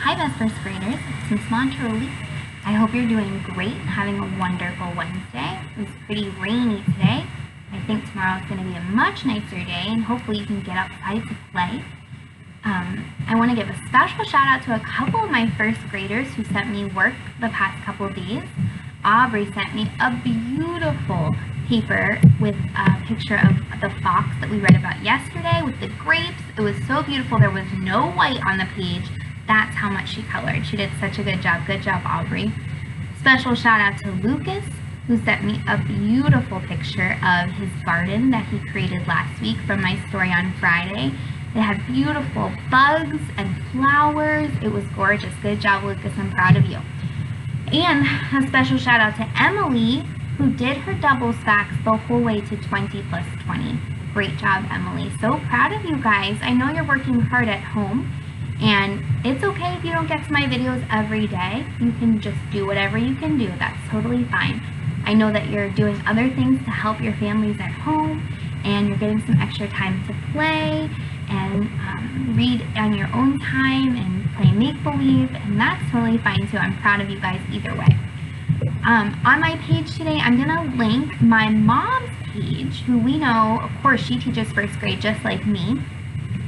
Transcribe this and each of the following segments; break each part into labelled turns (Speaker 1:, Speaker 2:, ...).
Speaker 1: Hi, best first graders. It's Miss Monteroli. I hope you're doing great and having a wonderful Wednesday. It was pretty rainy today. I think tomorrow is going to be a much nicer day, and hopefully you can get outside to play. I want to give a special shout out to a couple of my first graders who sent me work the past couple of days. Aubrey sent me a beautiful paper with a picture of the fox that we read about yesterday with the grapes. It was so beautiful. There was no white on the page. That's how much she colored. She did such a good job. Good job, Aubrey. Special shout out to Lucas, who sent me a beautiful picture of his garden that he created last week from my story on Friday. It had beautiful bugs and flowers. It was gorgeous. Good job, Lucas. I'm proud of you. And a special shout out to Emily, who did her double stacks the whole way to 20 plus 20. Great job, Emily. So proud of you guys. I know you're working hard at home, and it's okay if you don't get to my videos every day. You can just do whatever you can do. That's totally fine. I know that you're doing other things to help your families at home, and you're getting some extra time to play and read on your own time and play make-believe, and that's totally fine too. I'm proud of you guys either way. On my page today, I'm going to link my mom's page, who we know, of course, she teaches first grade just like me,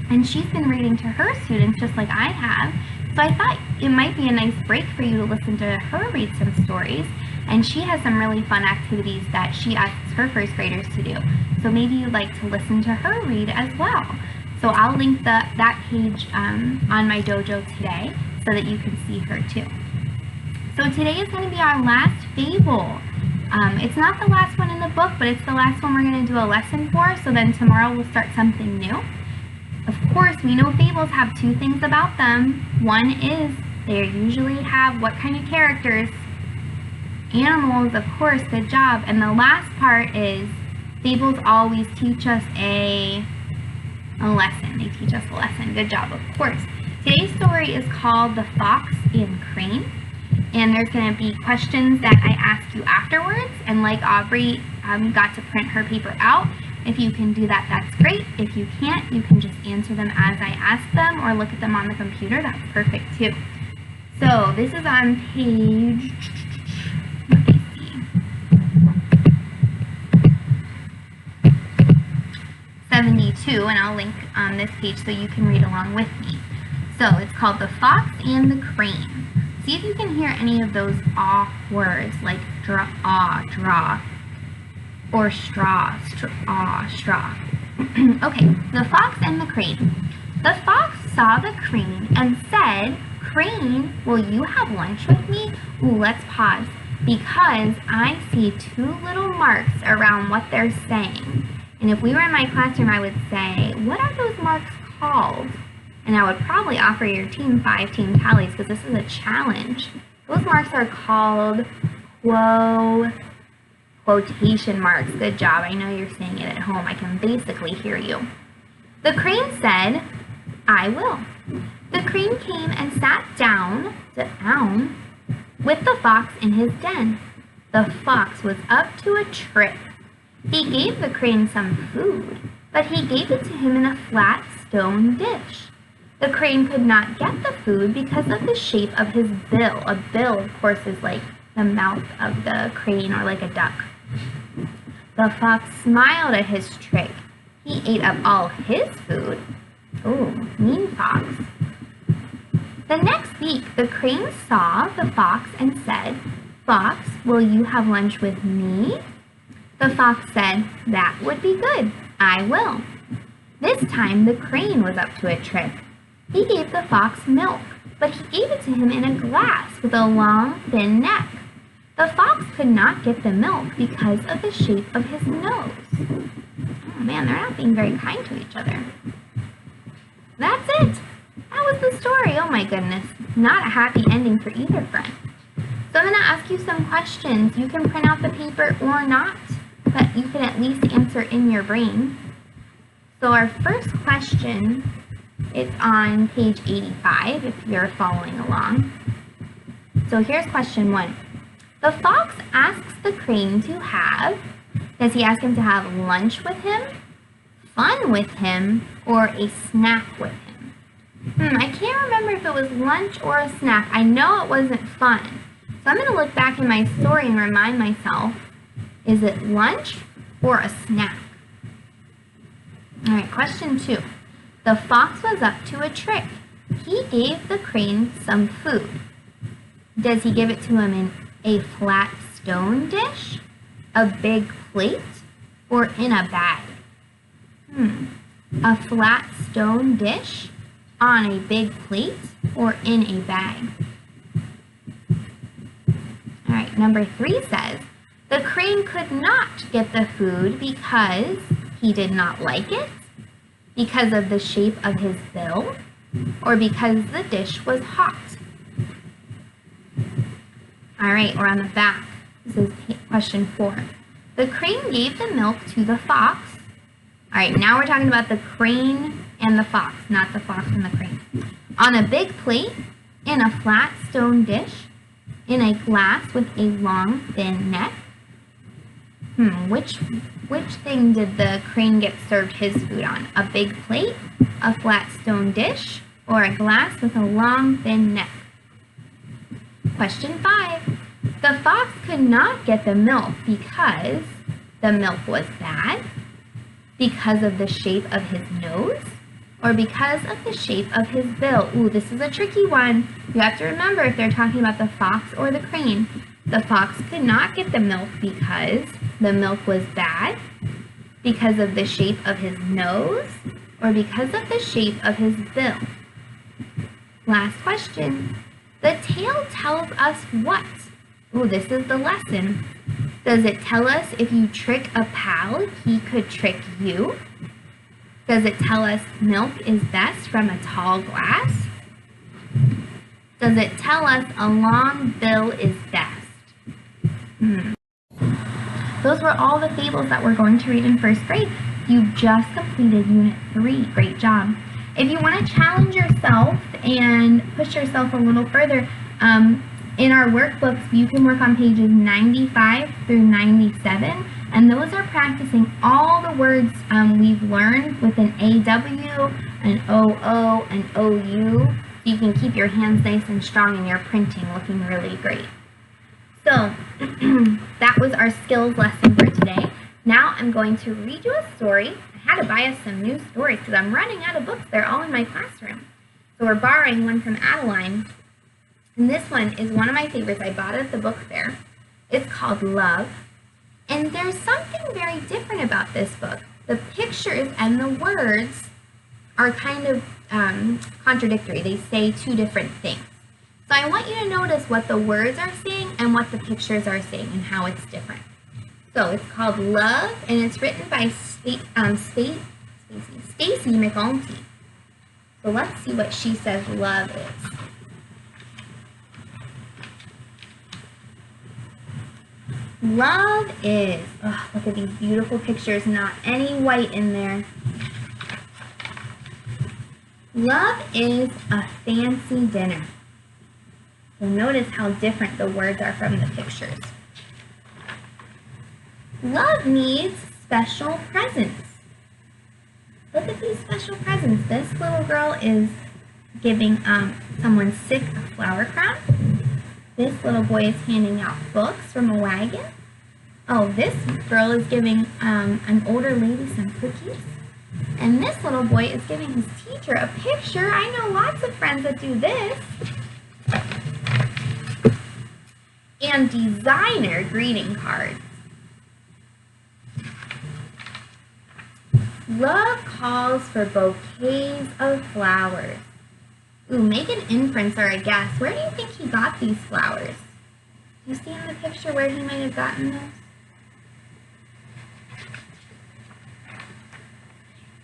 Speaker 1: and she's been reading to her students just like I have, so I thought it might be a nice break for you to listen to her read some stories, and she has some really fun activities that she asks her first graders to do, so maybe you'd like to listen to her read as well. So I'll link that page on my dojo today so that you can see her too. So today is going to be our last fable. It's not the last one in the book, but it's the last one we're going to do a lesson for, so then tomorrow we'll start something new. Of course, we know fables have two things about them. One is they usually have what kind of characters? Animals, of course, good job. And the last part is fables always teach us a lesson. They teach us a lesson. Good job, of course. Today's story is called The Fox and Crane. And there's going to be questions that I ask you afterwards. And like Aubrey got to print her paper out. If you can do that, that's great. If you can't, you can just answer them as I ask them or look at them on the computer. That's perfect too. So this is on page, let me see, 72, and I'll link on this page so you can read along with me. So it's called The Fox and the Crane. See if you can hear any of those ah words like draw, or straw, straw. Okay, the fox and the crane. The fox saw the crane and said, "Crane, will you have lunch with me?" Ooh, let's pause, because I see two little marks around what they're saying. And if we were in my classroom, I would say, what are those marks called? And I would probably offer your team 5 team tallies, because this is a challenge. Those marks are called quotation marks. Good job. I know you're saying it at home. I can basically hear you. The crane said, "I will." The crane came and sat down with the fox in his den. The fox was up to a trick. He gave the crane some food, but he gave it to him in a flat stone dish. The crane could not get the food because of the shape of his bill. A bill, of course, is like the mouth of the crane, or like a duck. The fox smiled at his trick. He ate up all his food. Ooh, mean fox. The next week, the crane saw the fox and said, "Fox, will you have lunch with me?" The fox said, "That would be good. I will." This time, the crane was up to a trick. He gave the fox milk, but he gave it to him in a glass with a long, thin neck. The fox could not get the milk because of the shape of his nose. Oh man, they're not being very kind to each other. That's it. That was the story. Oh my goodness. Not a happy ending for either friend. So I'm going to ask you some questions. You can print out the paper or not, but you can at least answer in your brain. So our first question is on page 85 if you're following along. So here's question 1. The fox asks the crane to have, does he ask him to have lunch with him, fun with him, or a snack with him? I can't remember if it was lunch or a snack. I know it wasn't fun. So I'm going to look back in my story and remind myself, is it lunch or a snack? All right, question 2. The fox was up to a trick. He gave the crane some food. Does he give it to him in a flat stone dish, a big plate, or in a bag? A flat stone dish, on a big plate, or in a bag? All right, number 3 says, the crane could not get the food because he did not like it, because of the shape of his bill, or because the dish was hot. All right, we're on the back. This is question 4. The crane gave the milk to the fox. All right, now we're talking about the crane and the fox, not the fox and the crane. On a big plate, in a flat stone dish, in a glass with a long, thin neck. Which thing did the crane get served his food on? A big plate, a flat stone dish, or a glass with a long, thin neck? Question 5. The fox could not get the milk because the milk was bad, because of the shape of his nose, or because of the shape of his bill. Ooh, this is a tricky one. You have to remember if they're talking about the fox or the crane. The fox could not get the milk because the milk was bad, because of the shape of his nose, or because of the shape of his bill. Last question. The tale tells us what? Ooh, this is the lesson. Does it tell us if you trick a pal, he could trick you? Does it tell us milk is best from a tall glass? Does it tell us a long bill is best? Those were all the fables that we're going to read in first grade. You've just completed Unit 3. Great job. If you want to challenge yourself and push yourself a little further, in our workbooks, you can work on pages 95 through 97, and those are practicing all the words we've learned with an AW, an OO, an OU, so you can keep your hands nice and strong and your printing looking really great. So, that was our skills lesson for today. Now I'm going to read you a story. I had to buy us some new stories because I'm running out of books. They're all in my classroom. So we're borrowing one from Adeline. And this one is one of my favorites. I bought it at the book fair. It's called Love. And there's something very different about this book. The pictures and the words are kind of contradictory. They say two different things. So I want you to notice what the words are saying and what the pictures are saying and how it's different. So it's called Love, and it's written by Stacy McAulty. So let's see what she says love is. Love is, oh, look at these beautiful pictures, not any white in there. Love is a fancy dinner. So notice how different the words are from the pictures. Love needs special presents. Look at these special presents. This little girl is giving someone sick a flower crown. This little boy is handing out books from a wagon. Oh, this girl is giving an older lady some cookies. And this little boy is giving his teacher a picture. I know lots of friends that do this. And designer greeting cards. Love calls for bouquets of flowers. Ooh, make an inference or a guess. Where do you think he got these flowers? Do you see in the picture where he might have gotten those?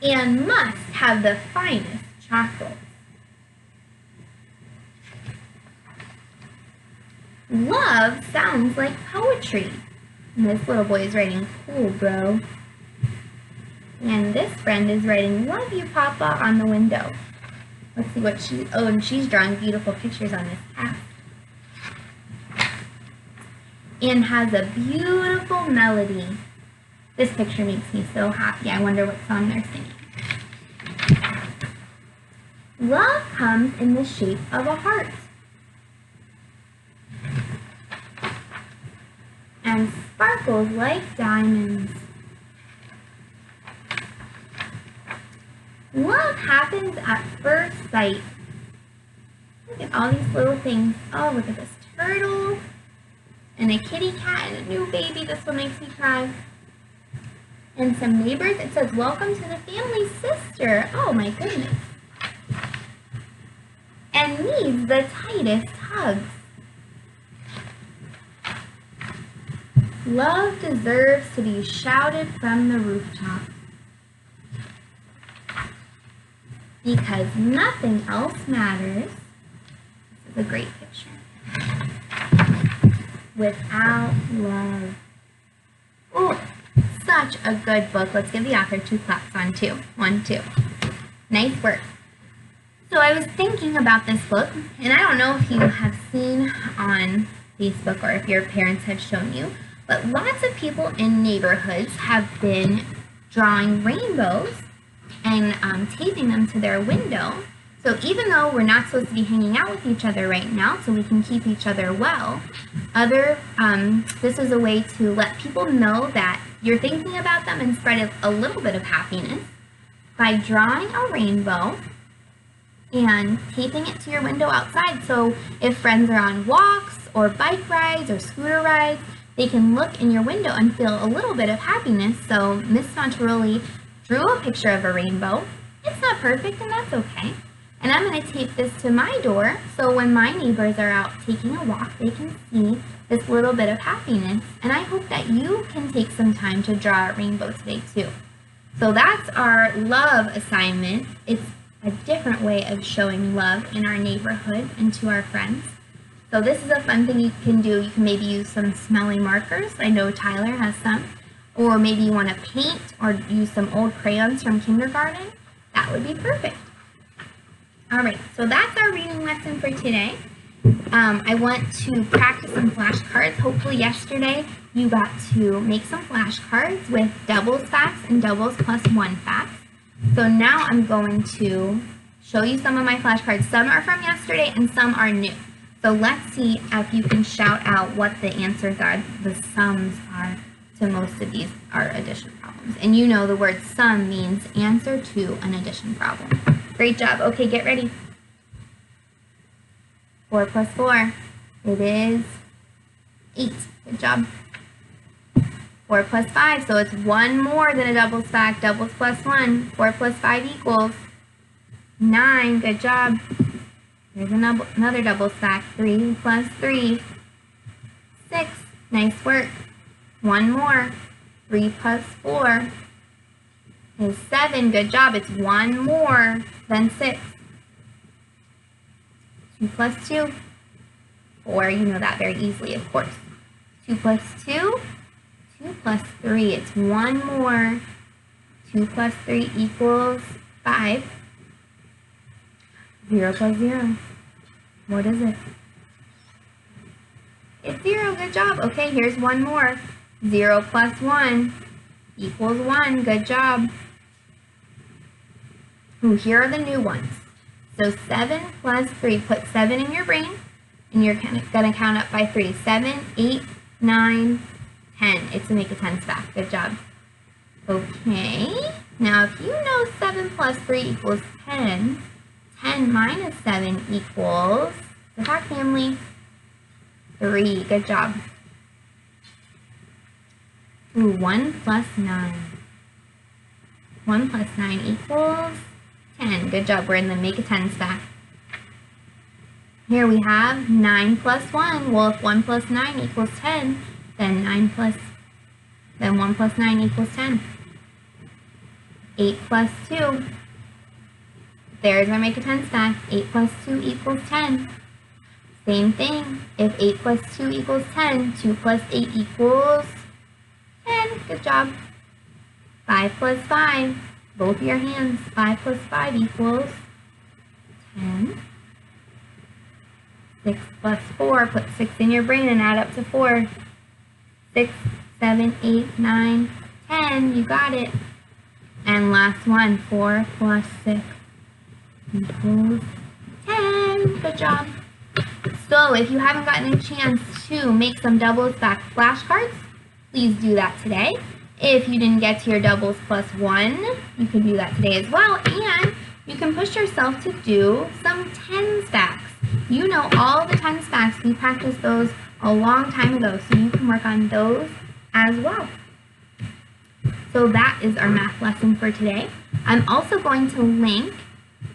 Speaker 1: And must have the finest chocolates. Love sounds like poetry. And this little boy is writing, cool, bro. And this friend is writing, love you, Papa, on the window. Let's see what and she's drawing beautiful pictures on this cat. And has a beautiful melody. This picture makes me so happy. I wonder what song they're singing. Love comes in the shape of a heart and sparkles like diamonds. Love happens at first sight. Look at all these little things. Oh, look at this turtle and a kitty cat and a new baby. This one makes me cry. And some neighbors. It says, welcome to the family, sister. Oh my goodness. And needs the tightest hugs. Love deserves to be shouted from the rooftops. Because nothing else matters. This is a great picture. Without love. Ooh, such a good book. Let's give the author 2 claps on 2. 1, 2. Nice work. So I was thinking about this book, and I don't know if you have seen on Facebook or if your parents have shown you, but lots of people in neighborhoods have been drawing rainbows and taping them to their window. So even though we're not supposed to be hanging out with each other right now, so we can keep each other well, this is a way to let people know that you're thinking about them and spread a little bit of happiness by drawing a rainbow and taping it to your window outside. So if friends are on walks or bike rides or scooter rides, they can look in your window and feel a little bit of happiness. So Miss Monteroli drew a picture of a rainbow. It's not perfect, and that's okay. And I'm going to tape this to my door, so when my neighbors are out taking a walk, they can see this little bit of happiness. And I hope that you can take some time to draw a rainbow today too. So that's our love assignment. It's a different way of showing love in our neighborhood and to our friends. So this is a fun thing you can do. You can maybe use some smelly markers. I know Tyler has some. Or maybe you want to paint or use some old crayons from kindergarten. That would be perfect. All right, so that's our reading lesson for today. I want to practice some flashcards. Hopefully yesterday you got to make some flashcards with doubles facts and doubles plus 1 facts. So now I'm going to show you some of my flashcards. Some are from yesterday and some are new. So let's see if you can shout out what the answers are, the sums are to most of these are addition problems. And you know the word sum means answer to an addition problem. Great job. Okay, get ready. 4 plus 4. It is 8. Good job. 4 plus 5. So it's 1 more than a doubles fact. Doubles plus 1. 4 plus 5 equals 9. Good job. Here's another doubles fact. 3 plus 3. 6. Nice work. 1 more. 3 plus 4 is 7. Good job. It's 1 more than 6. 2 plus 2. 4. You know that very easily, of course. 2 plus 2. 2 plus 3. It's 1 more. 2 plus 3 equals 5. 0 plus 0. What is it? It's 0. Good job. Okay, here's 1 more. 0 plus 1 equals 1. Good job. Ooh, here are the new ones. So 7 plus 3. Put 7 in your brain, and you're going to count up by 3. 7, 8, 9, 10. It's to make a 10 stack. Good job. Okay. Now, if you know 7 plus 3 equals 10, 10 minus 7 equals, the fact family, 3. Good job. Ooh, 1 plus 9. 1 plus 9 equals 10. Good job. We're in the make a 10 stack. Here we have 9 plus 1. Well, if 1 plus 9 equals 10, then 1 plus 9 equals 10. 8 plus 2. There's our make a 10 stack. 8 plus 2 equals 10. Same thing. If 8 plus 2 equals 10, 2 plus 8 equals 10. Good job. 5 plus 5. Both your hands. 5 plus 5 equals 10. 6 plus 4. Put 6 in your brain and add up to 4. 6, 7, 8, 9, 10. You got it. And last one. 4 plus 6 And pose 10. Good job. So if you haven't gotten a chance to make some doubles back flashcards, please do that today. If you didn't get to your doubles plus 1, you can do that today as well. And you can push yourself to do some 10 stacks. You know all the 10 stacks. We practiced those a long time ago, so you can work on those as well. So that is our math lesson for today. I'm also going to link,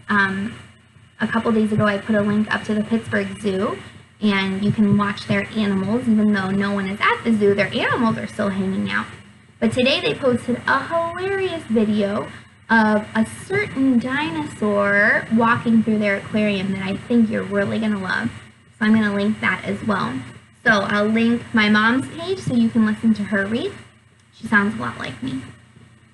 Speaker 1: a couple days ago I put a link up to the Pittsburgh Zoo, and you can watch their animals. Even though no one is at the zoo, their animals are still hanging out. But today they posted a hilarious video of a certain dinosaur walking through their aquarium that I think you're really going to love. So I'm going to link that as well. So I'll link my mom's page so you can listen to her read. She sounds a lot like me.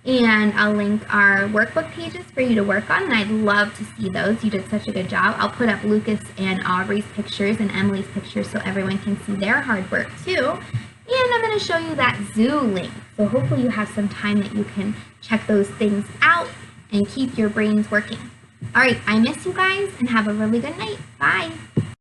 Speaker 1: And I'll link our workbook pages for you to work on, and I'd love to see those. You did such a good job. I'll put up Lucas and Aubrey's pictures and Emily's pictures so everyone can see their hard work too. And I'm going to show you that zoo link. So hopefully you have some time that you can check those things out and keep your brains working. All right, I miss you guys, and have a really good night. Bye.